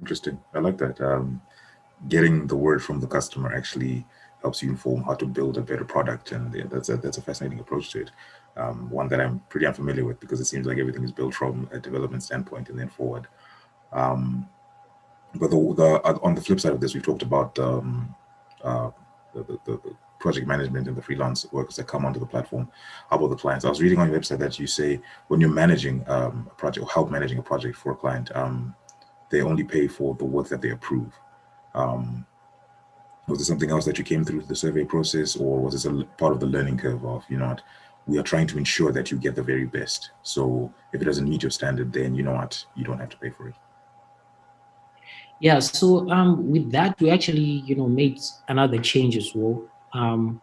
Interesting. I like that. Getting the word from the customer actually helps you inform how to build a better product, and yeah, that's a fascinating approach to it. One that I'm pretty unfamiliar with because it seems like everything is built from a development standpoint and then forward. Um, but on the flip side of this, we've talked about uh, the project management and the freelance workers that come onto the platform. How about the clients? I was reading on your website that you say when you're managing a project or help managing a project for a client, they only pay for the work that they approve. Um, was there something else that you came through the survey process, or was this a part of the learning curve of, you know what, we are trying to ensure that you get the very best. So if it doesn't meet your standard, then you know what, you don't have to pay for it. Yeah, so with that, we actually, made another change as well. Um,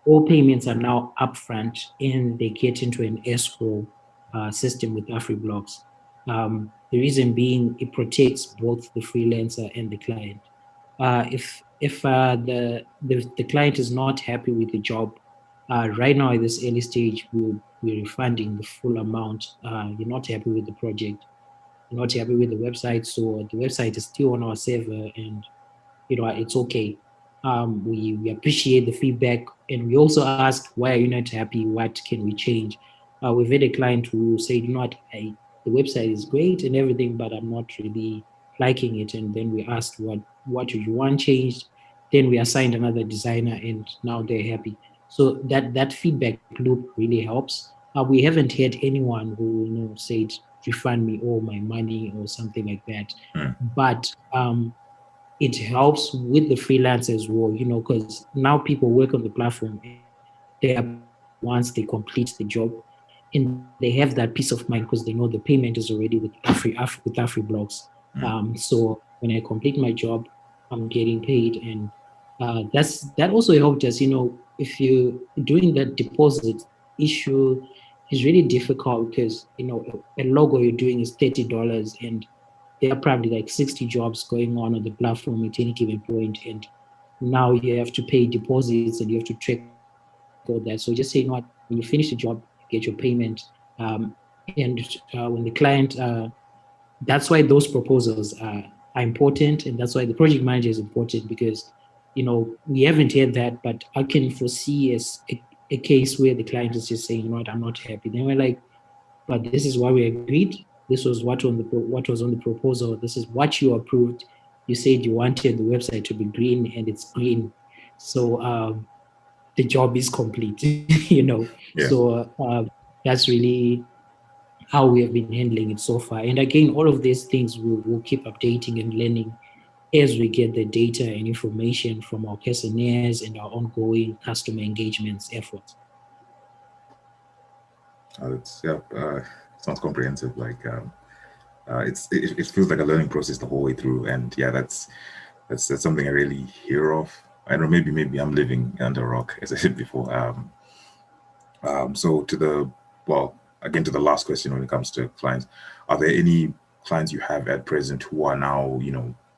all payments are now upfront and they get into an escrow system with AfriBlocks. The reason being, it protects both the freelancer and the client. If the client is not happy with the job, right now at this early stage, we're refunding the full amount. You're not happy with the project, you're not happy with the website, so the website is still on our server, and it's okay. We appreciate the feedback, and we also ask, why are you not happy? What can we change? We've had a client who said, the website is great and everything, but I'm not really liking it. And then we asked, what do you want changed? Then we assigned another designer, and now they're happy. So that feedback loop really helps. We haven't had anyone who said, refund me all my money or something like that. Mm. But it helps with the freelancers as well, because now people work on the platform and they are paid once they complete the job, and they have that peace of mind because they know the payment is already with AfriBlocks. Mm. So when I complete my job, I'm getting paid, and that also helped us. If you doing that deposit issue is really difficult because a logo you're doing is $30, and there are probably like 60 jobs going on the platform at any given point, and now you have to pay deposits and you have to track all that. So just say, when you finish the job, you get your payment. And when the client, that's why those proposals are important, and that's why the project manager is important, because we haven't had that, but I can foresee as a case where the client is just saying, what, I'm not happy. Then we're like, but this is what we agreed. This was what was on the proposal. This is what you approved. You said you wanted the website to be green, and it's green. So the job is complete. Yeah. So that's really how we have been handling it so far. And again, all of these things we'll keep updating and learning as we get the data and information from our questionnaires and our ongoing customer engagements efforts. It's yeah, sounds comprehensive. Like it feels like a learning process the whole way through, and yeah, that's something I really hear of. I don't know, maybe I'm living under a rock, as I said before. So well, again, to the last question when it comes to clients, are there any clients you have at present who are now,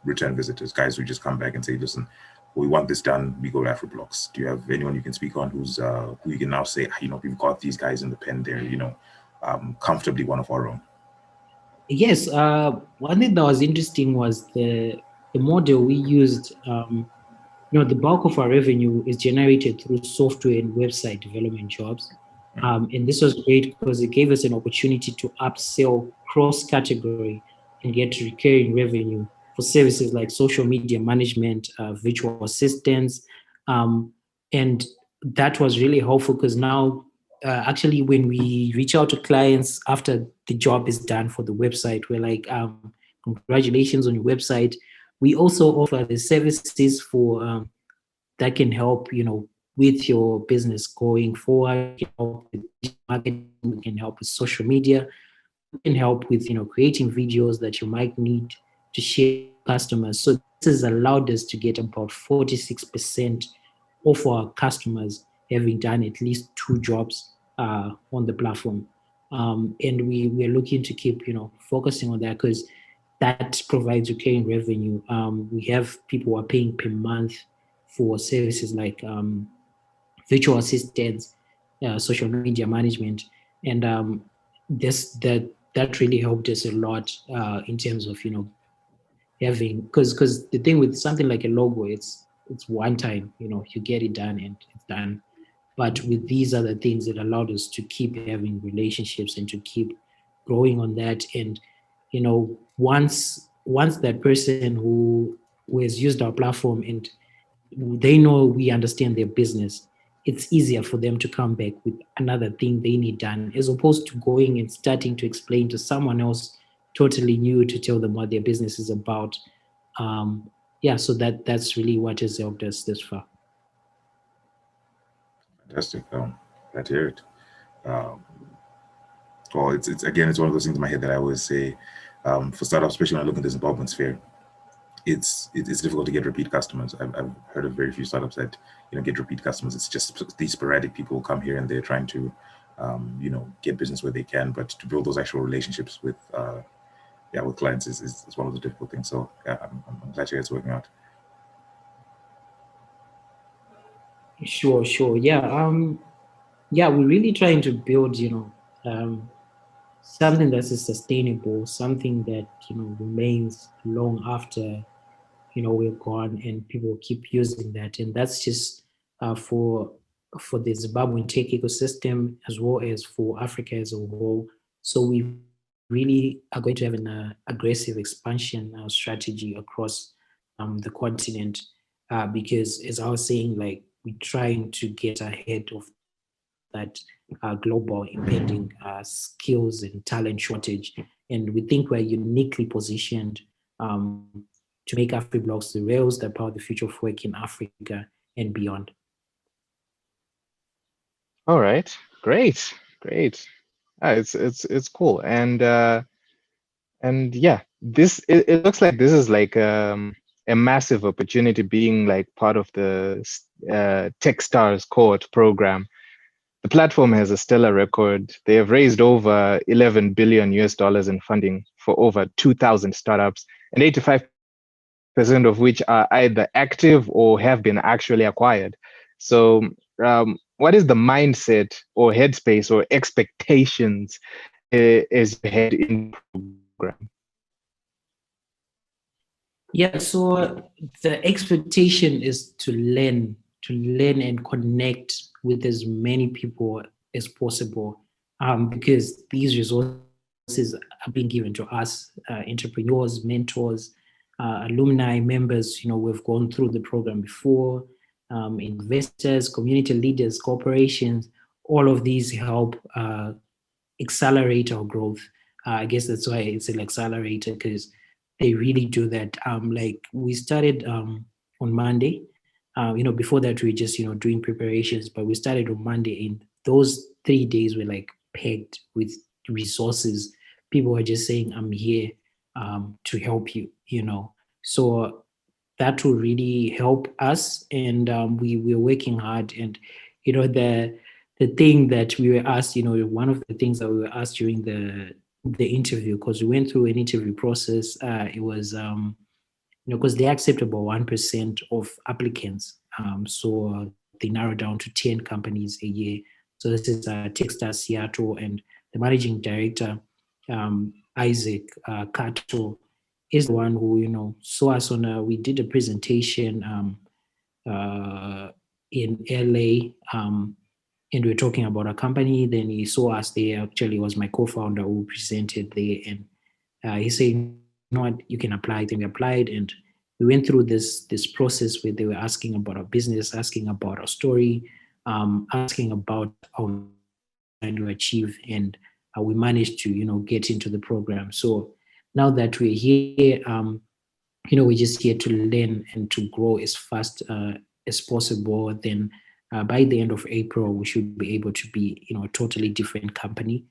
return visitors, guys who just come back and say, listen, we want this done, we go to AfriBlocks. Do you have anyone you can speak on who you can now say, we've got these guys in the pen there, comfortably one of our own? Yes, one thing that was interesting was the model we used. The bulk of our revenue is generated through software and website development jobs. Mm. And this was great because it gave us an opportunity to upsell cross-category and get recurring revenue for services like social media management, virtual assistants. Um, and that was really helpful because now, actually, when we reach out to clients after the job is done for the website, we're like, congratulations on your website. We also offer the services for that can help with your business going forward. We can help with digital marketing, we can help with social media, we can help with creating videos that you might need to share with your customers. So this has allowed us to get about 46% of our customers having done at least 2 jobs on the platform. And we're looking to keep focusing on that because that provides recurring revenue. We have people who are paying per month for services like virtual assistants, social media management, and that really helped us a lot in terms of having, because the thing with something like a logo, it's one time, you get it done and it's done. But with these other things, it allowed us to keep having relationships and to keep growing on that. And once that person who has used our platform and they know we understand their business, it's easier for them to come back with another thing they need done, as opposed to going and starting to explain to someone else totally new to tell them what their business is about. um, yeah, so that's really what has helped us this far. Fantastic. Glad to hear it. Um, well, it's again, it's one of those things in my head that I always say, for startups, especially when I look at the Zimbabwean sphere, it's difficult to get repeat customers. I've heard of very few startups that get repeat customers. It's just these sporadic people come here and they're trying to get business where they can, but to build those actual relationships with with clients is one of the difficult things. So yeah, I'm glad you guys are working out. Sure. Yeah, we're really trying to build, something that is sustainable, something that remains long after we're gone, and people keep using that. And that's just for the Zimbabwean tech ecosystem, as well as for Africa as a whole. So we really are going to have an aggressive expansion strategy across the continent, because, as I was saying, like, we're trying to get ahead of that global impending skills and talent shortage. And we think we're uniquely positioned um, to make AfriBlocks the rails that power the future of work in Africa and beyond. All right, great. It's cool, and yeah, it looks like this is like a massive opportunity being like part of the Techstars Cohort Program. The platform has a stellar record. They have raised over 11 billion US dollars in funding for over 2,000 startups, and 85% of which are either active or have been actually acquired. So, what is the mindset or headspace or expectations as you head into the program? Yeah, so the expectation is to learn and connect with as many people as possible, because these resources are being given to us, entrepreneurs, mentors, alumni, members. We've gone through the program before, investors, community leaders, corporations. All of these help accelerate our growth. I guess that's why it's an accelerator, because they really do that. Like, we started on Monday. Before that we were just doing preparations, but we started on Monday, and those 3 days were like pegged with resources. People were just saying, "I'm here to help you." So that will really help us, and we're working hard. And the thing that we were asked, one of the things that we were asked during the interview, because we went through an interview process, it was because they accept about 1% of applicants. So they narrow down to 10 companies a year. So this is Techstars Seattle, and the managing director, Isaac Kato, is the one who saw us on we did a presentation in LA, and we were talking about a company. Then he saw us there. Actually, it was my co-founder who presented there, and he said, "You know what, you can apply." Then we applied, and we went through this process where they were asking about our business, asking about our story, asking about our vision, what we're trying to achieve, and we managed to get into the program. So now that we're here, we're just here to learn and to grow as fast as possible. Then by the end of April, we should be able to be a totally different company,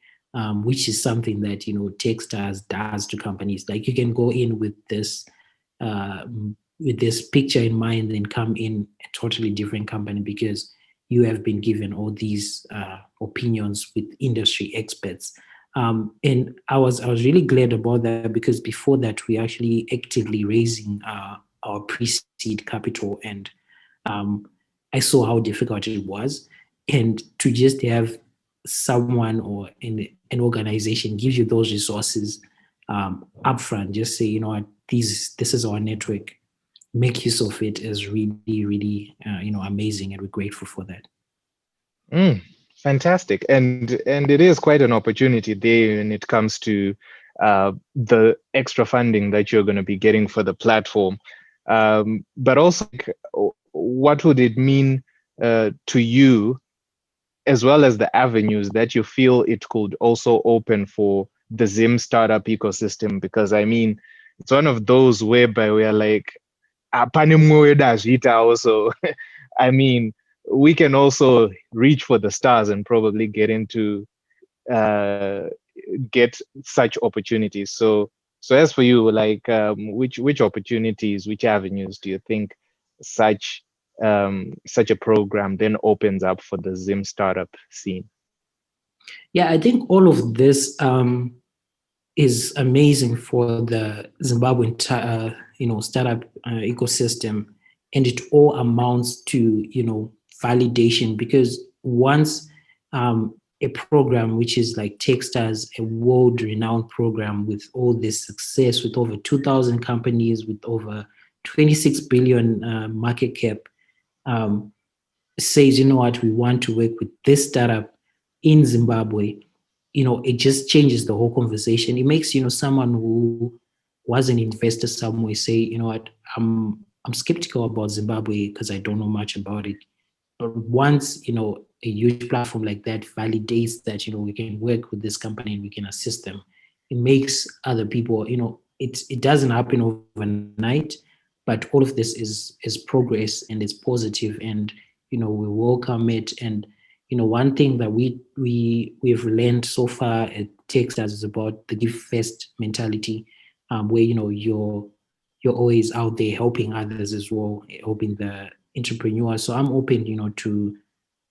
which is something that Techstars does to companies. Like, you can go in uh, with this picture in mind and come in a totally different company, because you have been given all these opinions with industry experts. And I was really glad about that, because before that we actually actively raising our pre-seed capital, and um, I saw how difficult it was, and to just have someone or an organization give you those resources upfront, just say, "You know what, this is our network. Make use of it is really, really, amazing, and we're grateful for that. Fantastic, and it is quite an opportunity there when it comes to the extra funding that you're going to be getting for the platform. But also, what would it mean to you, as well as the avenues that you feel it could also open for the Zim startup ecosystem? Because I mean, it's one of those whereby we are like, also. I mean, we can also reach for the stars and probably get into get such opportunities. So as for you, like, which opportunities, which avenues do you think such such a program then opens up for the Zim startup scene? Yeah, I think all of this is amazing for the Zimbabwean startup ecosystem, and it all amounts to validation, because once a program which is like Techstars, a world-renowned program with all this success, with over 2,000 companies, with over 26 billion market cap, says, you know what, we want to work with this startup in Zimbabwe, it just changes the whole conversation. It makes, someone who was an investor somewhere say, you know what, I'm skeptical about Zimbabwe because I don't know much about it. But once, a huge platform like that validates that, we can work with this company and we can assist them, it makes other people, it doesn't happen overnight, but all of this is progress, and it's positive, and, we welcome it. And, one thing that we've learned so far at Techstars is about the give first mentality, where, you're always out there helping others as well, helping the entrepreneurs. So I'm open,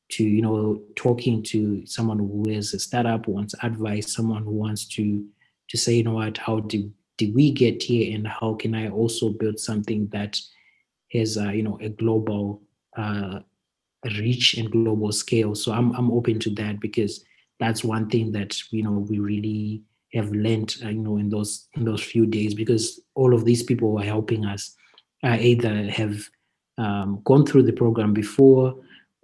to talking to someone who has a startup, who wants advice, someone who wants to say, you know what, how did we get here, and how can I also build something that has a global reach and global scale. So I'm open to that, because that's one thing that we really have learned in those few days, because all of these people who are helping us either have gone through the program before,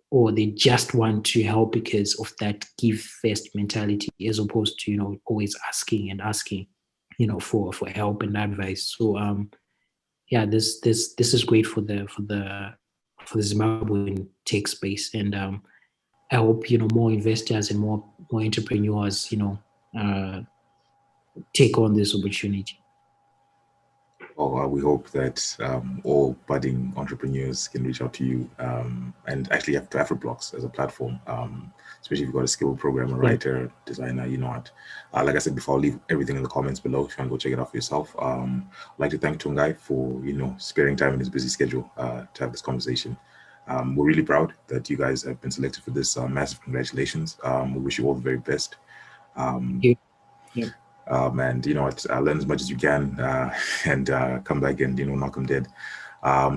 or they just want to help because of that give first mentality, as opposed to always asking and asking for help and advice. So yeah, this is great for the Zimbabwean tech space, and I hope more investors and more entrepreneurs uh, take on this opportunity. Well, we hope that all budding entrepreneurs can reach out to you, and actually to AfriBlocks as a platform, especially if you've got a skilled programmer, writer, designer, what. Like I said before, I'll leave everything in the comments below if you want to go check it out for yourself. I'd like to thank Tongayi for sparing time in his busy schedule to have this conversation. We're really proud that you guys have been selected for this. Massive congratulations. We wish you all the very best. Yep. And learn as much as you can, and come back and knock them dead.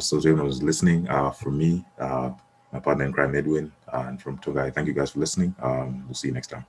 So to everyone who's listening, from me, my partner in crime Edwin, and from Tongayi, thank you guys for listening. We'll see you next time.